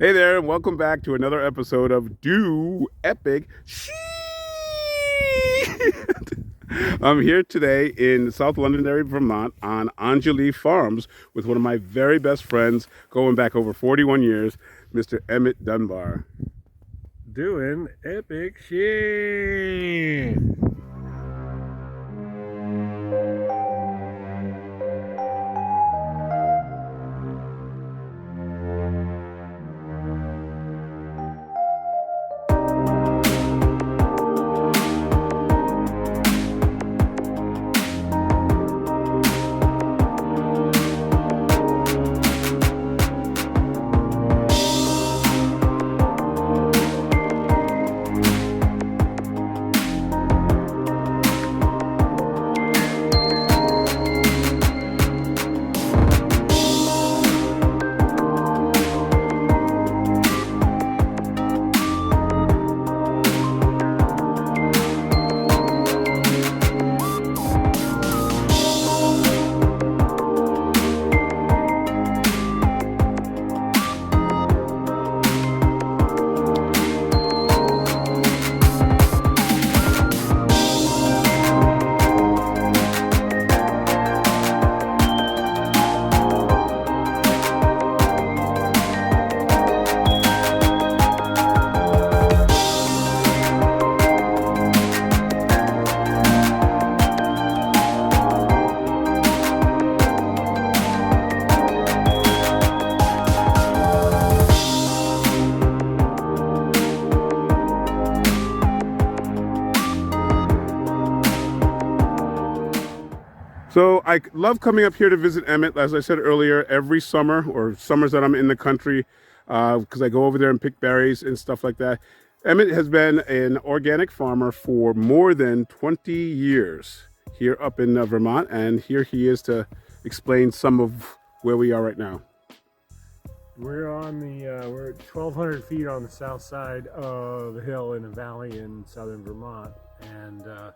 Hey there, and welcome back to another episode of Do Epic Shit. I'm here today in South Londonderry, Vermont on Anjali Farms with one of my very best friends going back over 41 years, Mr. Emmett Dunbar. Doing epic shit. So I love coming up here to visit Emmett, as I said earlier, every summer or summers that I'm in the country, because I go over there and pick berries and stuff like that. Emmett has been an organic farmer for more than 20 years here up in Vermont, and here he is to explain some of where we are right now. We're at 1,200 feet on the south side of the hill in a valley in southern Vermont, and the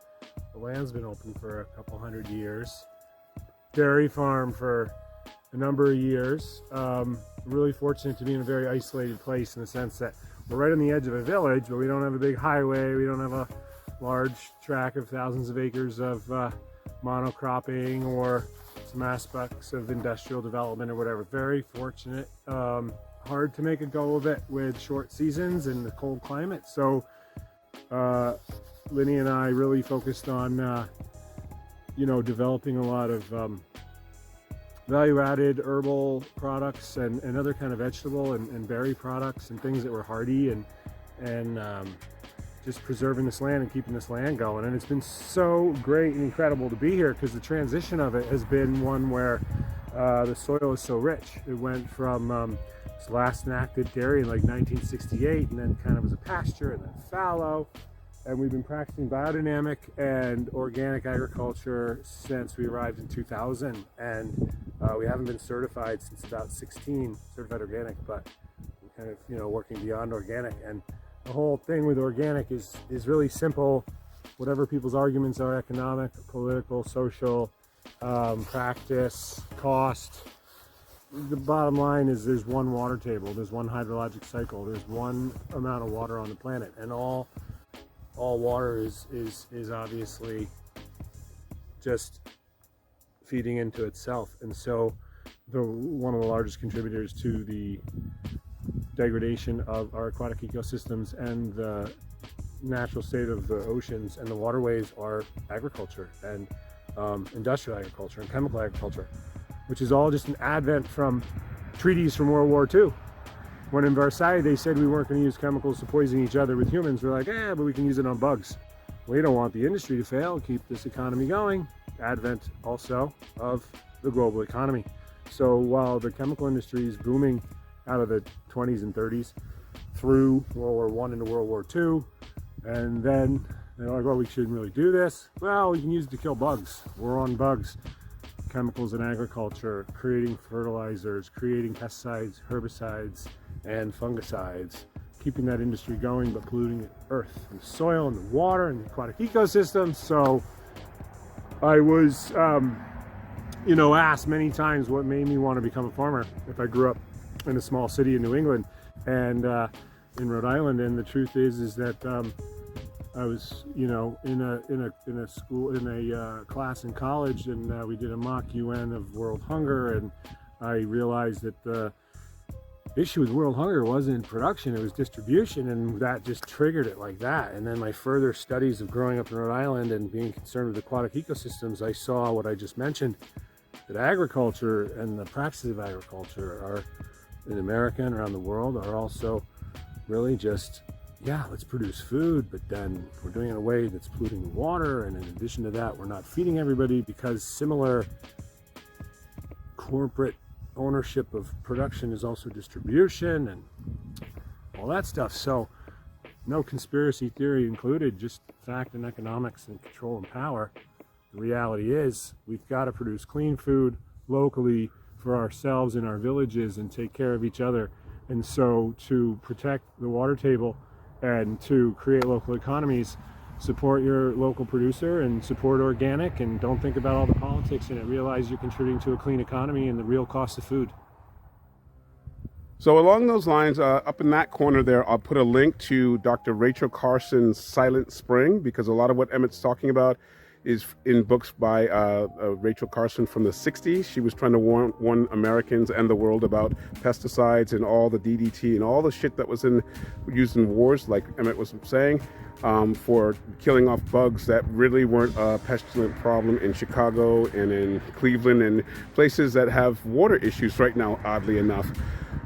land's been open for a couple hundred years. Dairy farm for a number of years. Really fortunate to be in a very isolated place in the sense that we're right on the edge of a village, but we don't have a big highway. We don't have a large tract of thousands of acres of monocropping or some aspects of industrial development or whatever. Very fortunate. Hard to make a go of it with short seasons and the cold climate. So Lini and I really focused on developing a lot of value-added herbal products and other kind of vegetable and berry products and things that were hardy and just preserving this land and keeping this land going. And it's been so great and incredible to be here because the transition of it has been one where the soil is so rich. It went from its last enacted dairy in like 1968 and then kind of as a pasture and then fallow. And we've been practicing biodynamic and organic agriculture since we arrived in 2000. And we haven't been certified since about 16, certified organic, but we're kind of, working beyond organic. And the whole thing with organic is really simple. Whatever people's arguments are, economic, political, social, practice, cost, the bottom line is there's one water table, there's one hydrologic cycle, there's one amount of water on the planet, and all water is obviously just feeding into itself. And so one of the largest contributors to the degradation of our aquatic ecosystems and the natural state of the oceans and the waterways are agriculture and industrial agriculture and chemical agriculture, which is all just an advent from treaties from World War II. When in Versailles they said we weren't going to use chemicals to poison each other with humans, we're like, but we can use it on bugs. We don't want the industry to fail, keep this economy going. Advent also of the global economy. So while the chemical industry is booming out of the 20s and 30s through World War I into World War II, and then they're like, well, we shouldn't really do this. Well, we can use it to kill bugs. We're on bugs. Chemicals in agriculture, creating fertilizers, creating pesticides, herbicides, and fungicides, keeping that industry going but polluting the earth and the soil and the water and the aquatic ecosystem. So I was asked many times what made me want to become a farmer if I grew up in a small city in New England, and in Rhode Island. And the truth is that I was, in a school, in a class in college, and we did a mock UN of world hunger, and I realized that the issue with world hunger wasn't production, it was distribution, and that just triggered it like that. And then my further studies of growing up in Rhode Island and being concerned with aquatic ecosystems, I saw what I just mentioned, that agriculture and the practices of agriculture are, in America and around the world, are also really just, let's produce food, but then we're doing it in a way that's polluting the water, and in addition to that, we're not feeding everybody, because similar corporate ownership of production is also distribution and all that stuff. So no conspiracy theory included, just fact and economics and control and power. The reality is we've got to produce clean food locally for ourselves in our villages and take care of each other. And so to protect the water table and to create local economies, support your local producer and support organic, and don't think about all the politics in it. Realize you're contributing to a clean economy and the real cost of food. So along those lines, up in that corner there, I'll put a link to Dr. Rachel Carson's Silent Spring, because a lot of what Emmett's talking about is in books by Rachel Carson from the 60s. She was trying to warn Americans and the world about pesticides and all the DDT and all the shit that was used in wars, like Emmett was saying, for killing off bugs that really weren't a pestilent problem in Chicago and in Cleveland and places that have water issues right now, oddly enough.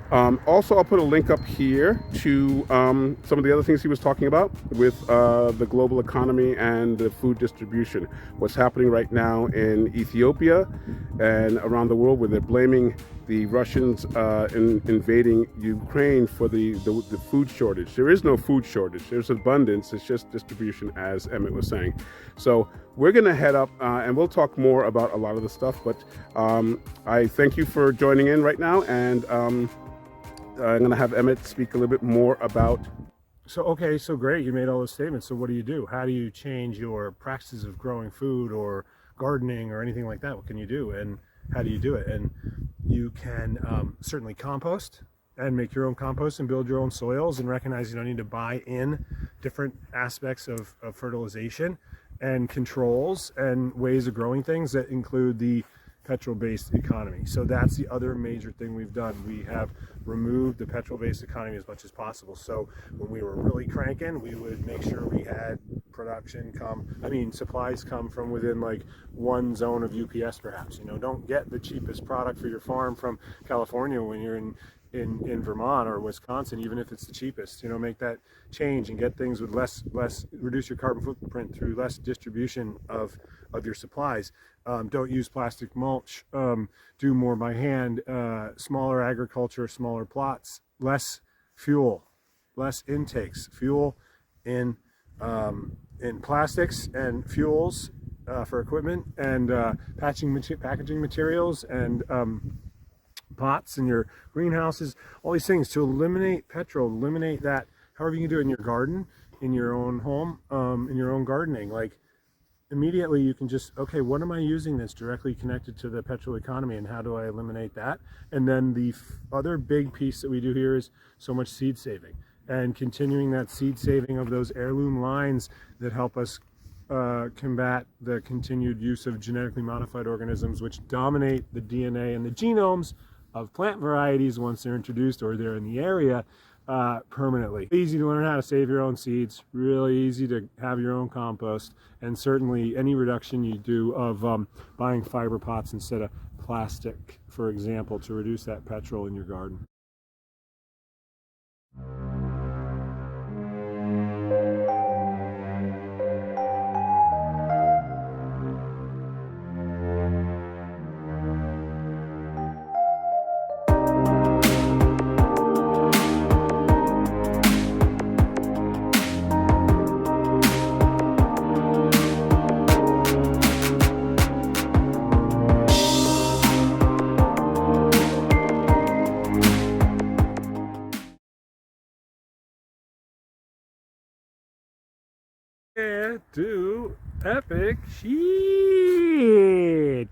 Also, I'll put a link up here to some of the other things he was talking about with the global economy and the food distribution. What's happening right now in Ethiopia and around the world, where they're blaming the Russians invading Ukraine for the food shortage. There is no food shortage. There's abundance. It's just distribution, as Emmett was saying. So we're going to head up and we'll talk more about a lot of the stuff. But I thank you for joining in right now. And I'm going to have Emmett speak a little bit more about. So great. You made all those statements. So what do you do? How do you change your practices of growing food or gardening or anything like that? What can you do? And how do you do it? And you can certainly compost and make your own compost and build your own soils, and recognize you don't need to buy in different aspects of fertilization and controls and ways of growing things that include the petrol-based economy. So that's the other major thing we've done. We have removed the petrol-based economy as much as possible. So when we were really cranking, we would make sure we had supplies come from within like one zone of UPS perhaps. Don't get the cheapest product for your farm from California when you're in Vermont or Wisconsin, even if it's the cheapest. Make that change and get things with less, reduce your carbon footprint through less distribution of your supplies. Don't use plastic mulch. Do more by hand. Smaller agriculture, smaller plots, less fuel, less intakes. Fuel in plastics and fuels for equipment, and packaging materials, and pots in your greenhouses, all these things to eliminate petrol, eliminate that. However you can do it in your garden, in your own home, in your own gardening. Like immediately you can just, what am I using that's directly connected to the petrol economy, and how do I eliminate that? And then the other big piece that we do here is so much seed saving, and continuing that seed saving of those heirloom lines that help us combat the continued use of genetically modified organisms, which dominate the DNA and the genomes of plant varieties once they're introduced or they're in the area permanently. Easy to learn how to save your own seeds, really easy to have your own compost, and certainly any reduction you do of buying fiber pots instead of plastic, for example, to reduce that petrol in your garden. Do epic shit.